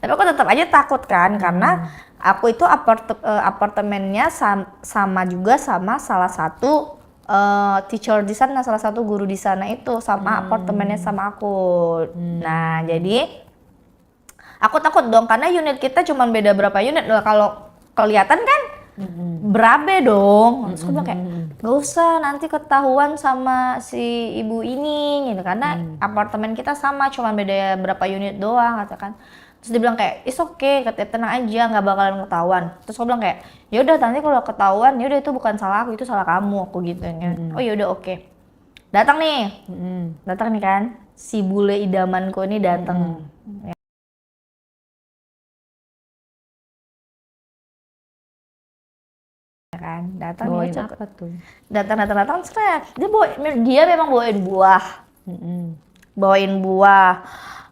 Tapi aku tetap aja takut kan, karena aku itu apartemennya sama juga sama salah satu teacher di sana, salah satu guru di sana itu sama apartemennya sama aku. Nah, jadi aku takut dong karena unit kita cuma beda berapa unit loh, kalau kelihatan kan berabe dong. Terus aku bilang kayak gak usah nanti ketahuan sama si ibu ini gitu, karena apartemen kita sama cuma beda berapa unit doang katakan. Terus dia bilang kayak it's okay, katanya tenang aja nggak bakalan ketahuan. Terus aku bilang kayak ya udah nanti kalau ketahuan ya udah itu bukan salah aku, itu salah kamu, aku gitu ya. Oh ya udah oke. Datang nih. Datang nih kan si bule idamanku ini datang. Kan datang Bawain dia apa tuh? datang seret dia memang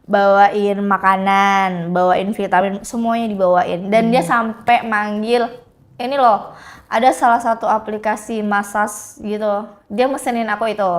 bawain makanan, bawain vitamin, semuanya dibawain. Dan dia sampai manggil ini loh, ada salah satu aplikasi massage gitu, dia mesenin aku itu.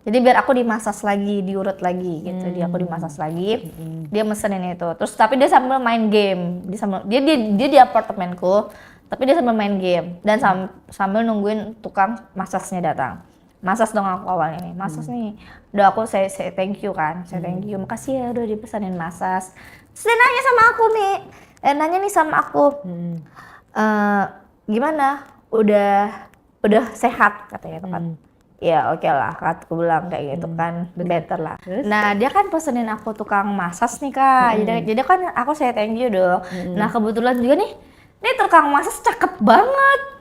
Jadi biar aku dimasas lagi, diurut lagi gitu. Dia aku dimasas lagi, dia mesenin itu. Terus tapi dia sambil main game, dia di apartemenku, tapi dia sambil main game dan sambil nungguin tukang masasnya datang. Masas dong aku awalnya nih, masas nih. Udah aku saya thank you kan, saya thank you, makasih ya udah dipesanin masas. Terus dia nanya sama aku nih, nanya nih sama aku, gimana? Udah sehat katanya kan? Ya oke lah, aku bilang kayak gitu kan, better lah. Nah dia kan pesenin aku tukang masas nih kak, jadi kan aku saya thank you dong. Nah kebetulan juga nih tukang masas cakep banget.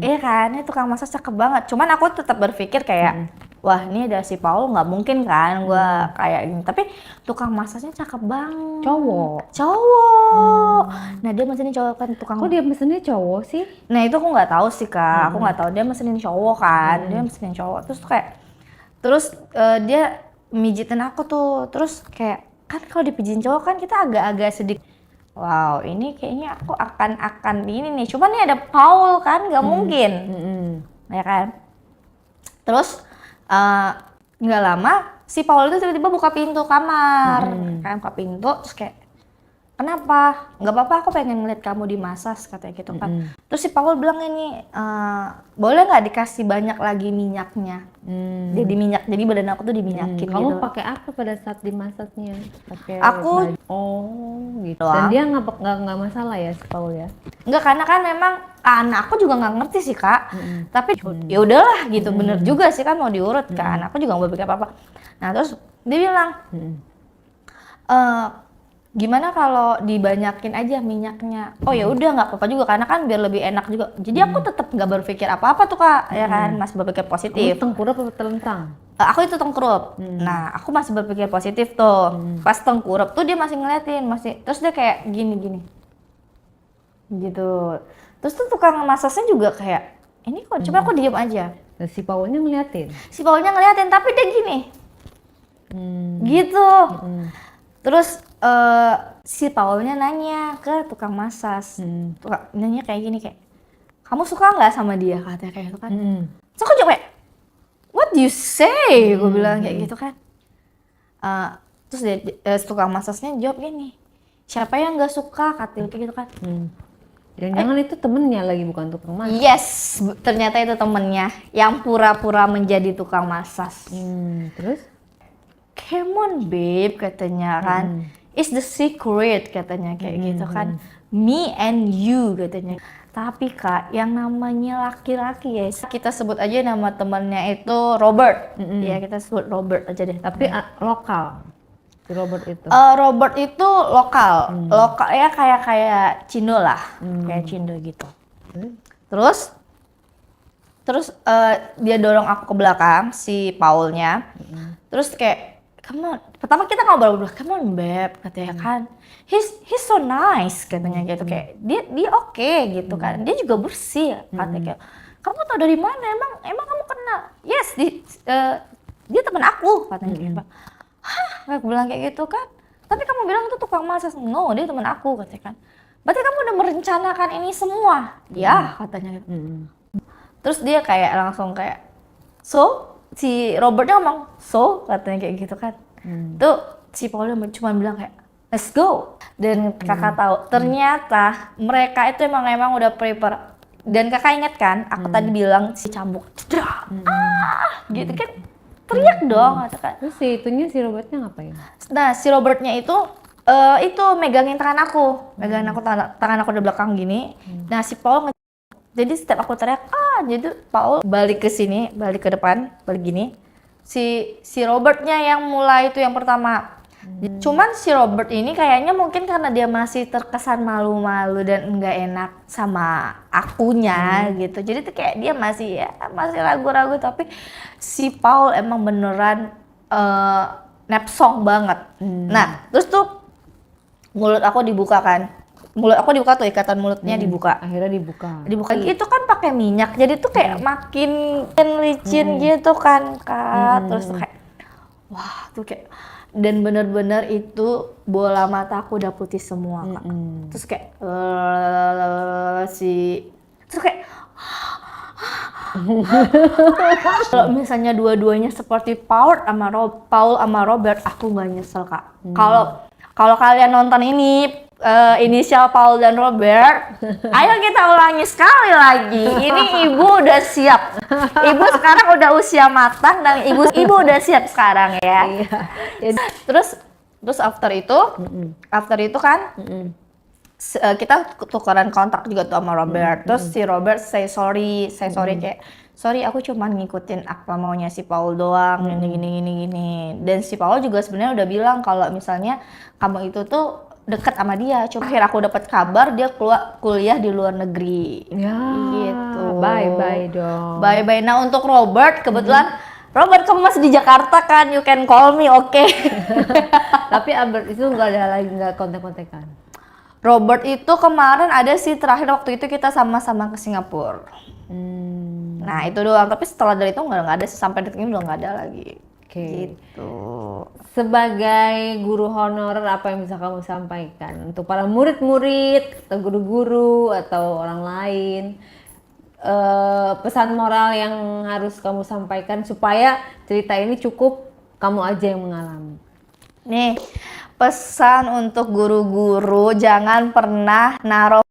Iya kan, ini tukang masak cakep banget. Cuman aku tetap berpikir kayak, wah ini ada si Paul, nggak mungkin kan gue kayak gini. Tapi tukang masaknya cakep banget. Cowok. Nah dia mesenin cowok kan tukang. Kok dia mesennya cowok sih? Nah itu aku nggak tahu sih kak. Aku nggak tahu, dia mesenin cowok kan. Dia mesenin cowok. Terus dia mijitin aku tuh. Terus kayak kan kalau dipijitin cowok kan kita agak-agak sedikit. Wow, ini kayaknya aku akan ini nih. Cuman nih ada Paul kan, nggak mungkin, ya kan? Terus nggak lama si Paul itu tiba-tiba buka pintu kamar, kan buka pintu, terus kayak kenapa? Nggak apa-apa, aku pengen ngeliat kamu dimasas katanya gitu kan. Terus si Paul bilang ini, boleh nggak dikasih banyak lagi minyaknya? Dia diminyak, jadi badan aku tuh diminyakin Kamu gitu. pakai apa pada saat dimasaknya? Pakai Aku baju. Oh gitu. doang. Dan dia nggak masalah ya si Paul ya? Enggak, karena kan memang aku juga nggak ngerti sih kak. Tapi ya udahlah gitu, bener juga sih kan mau diurut kan. Aku juga nggak berpikir apa-apa. Nah terus dia bilang, gimana kalau dibanyakin aja minyaknya? Oh ya udah nggak apa-apa juga karena kan biar lebih enak juga. Jadi aku tetap nggak berpikir apa-apa tuh kak, ya kan, masih berpikir positif. Kamu tengkurap atau telentang? Aku itu tengkurup. Nah aku masih berpikir positif tuh. Pas tengkurup tuh dia masih ngeliatin, terus dia kayak gini gitu. Terus tuh tukang masasnya juga kayak ini kok, coba aku diem aja. Dan si Paulnya ngeliatin? Si Paulnya ngeliatin tapi dia gini gitu. Terus si Paulnya nanya ke tukang masas, nanya kayak gini kayak, kamu suka nggak sama dia, katanya kayak gitu kan. Terus aku jawab kayak, what do you say? Gue bilang kayak gitu kan. Terus dia, tukang masasnya jawab gini, siapa yang nggak suka, katanya kayak gitu kan. Jangan-jangan itu temennya lagi, bukan tukang masak. Yes, ternyata itu temennya yang pura-pura menjadi tukang masas. Terus? Come on babe, katanya kan. It's the secret, katanya kayak gitu kan. Me and you, katanya. Tapi kak, yang namanya laki-laki ya, kita sebut aja nama temennya itu Robert. Ya kita sebut Robert aja deh. Tapi lokal, si Robert itu? Robert itu lokal. Lokal ya kayak Cindo lah. Kayak Cindo gitu. Terus dia dorong aku ke belakang, si Paulnya. Terus kayak, pertama kita ngobrol, come on beb, katanya kan, he's so nice, katanya gitu, kayak dia oke gitu kan, dia juga bersih, katanya kayak, kamu tau dari mana, emang kamu kenal? Yes, dia teman aku, katanya gitu. Hah, aku bilang kayak gitu kan, tapi kamu bilang itu tukang masak. No, dia teman aku, katanya kan. Berarti kamu udah merencanakan ini semua? Ya, katanya gitu. Terus dia kayak langsung kayak, so si Robertnya ngomong, so, katanya kayak gitu kan. Tuh si Paulnya cuma bilang kayak, let's go. Dan kakak tahu ternyata mereka itu emang udah prepare. Dan kakak ingat kan aku tadi bilang si cambuk gitu kan, teriak dong kata kan. Terus si Robertnya ngapain? Nah si Robertnya itu megangin tangan aku tangan aku di belakang gini. Nah si Paul jadi setiap aku teriak jadi Paul balik ke sini, balik ke depan, balik gini. Si Robertnya yang mulai itu yang pertama. Cuman si Robert ini kayaknya mungkin karena dia masih terkesan malu-malu dan enggak enak sama akunya gitu. Jadi tuh kayak dia masih ragu-ragu, tapi si Paul emang beneran nepsong banget. Nah, terus tuh mulut aku dibuka kan. Mulut aku dibuka tuh, ikatan mulutnya dibuka. Akhirnya dibuka. Itu kan pakai minyak. Jadi tuh kayak makin licin gitu kan, Kak. Terus tuh kayak wah, tuh kayak dan bener-bener itu bola mata aku udah putih semua, Kak. Terus kayak terus kayak kalau misalnya dua-duanya seperti Paul sama Robert, aku nggak nyesel, Kak. Kalau kalian nonton ini inisial Paul dan Robert, ayo kita ulangi sekali lagi. Ini ibu udah siap. Ibu sekarang udah usia matang dan ibu udah siap sekarang ya. Terus after itu kan kita tukeran kontak juga tuh sama Robert. Terus si Robert say sorry kayak sorry aku cuma ngikutin apa maunya si Paul doang gini. Dan si Paul juga sebenarnya udah bilang kalau misalnya kamu itu tuh deket sama dia. Cuma akhir aku dapat kabar dia kuliah di luar negeri. Ya, gitu. Bye dong. Bye. Nah untuk Robert kebetulan Robert kamu masih di Jakarta kan, you can call me, oke? Tapi Albert itu nggak kontak-kontakan. Robert itu kemarin ada sih terakhir waktu itu kita sama-sama ke Singapura. Nah itu doang, tapi setelah dari itu nggak ada sih, sampai detik ini udah nggak ada lagi. Gitu. Sebagai guru honorer apa yang bisa kamu sampaikan untuk para murid-murid atau guru-guru atau orang lain, pesan moral yang harus kamu sampaikan supaya cerita ini cukup kamu aja yang mengalami? Nih pesan untuk guru-guru, jangan pernah naruh